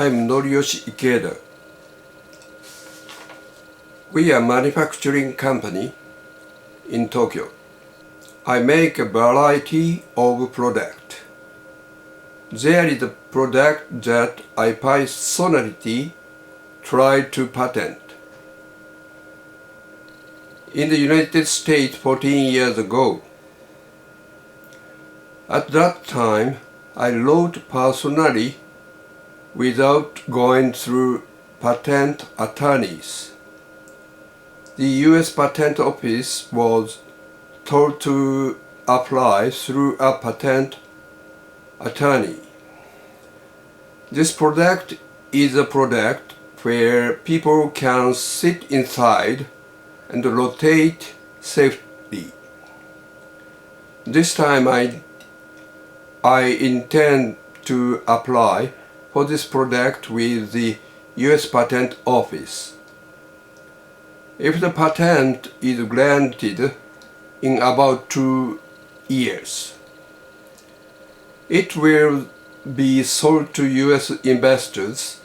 I'm Noriyoshi Ikeda. We are a manufacturing company in Tokyo. I make a variety of products. There is a product that I personally tried to patent. In the United States 14 years ago. At that time, I wrote personally without going through patent attorneys. The US Patent Office was told to apply through a patent attorney. This product is a product where people can sit inside and rotate safely. This time I intend to apply for this product with the US Patent Office. If the patent is granted in about 2 years, it will be sold to US investors.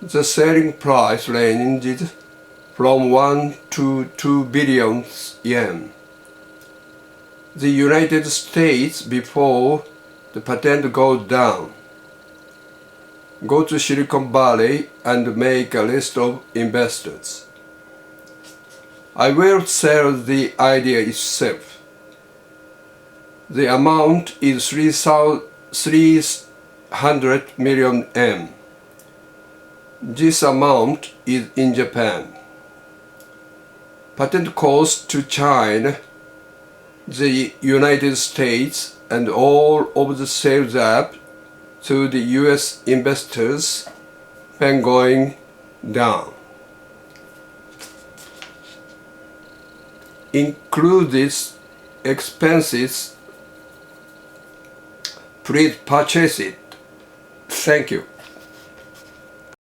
The selling price ranges from 1 to 2 billion yen. The United States, before the patent goes down, go to Silicon Valley and make a list of investors. I will sell the idea itself. The amount is 300 million yen. This amount is in Japan. Patent cost to China, the United States, and all of the sales up to the US investors when going down. Includes expenses. Please purchase it. Thank you.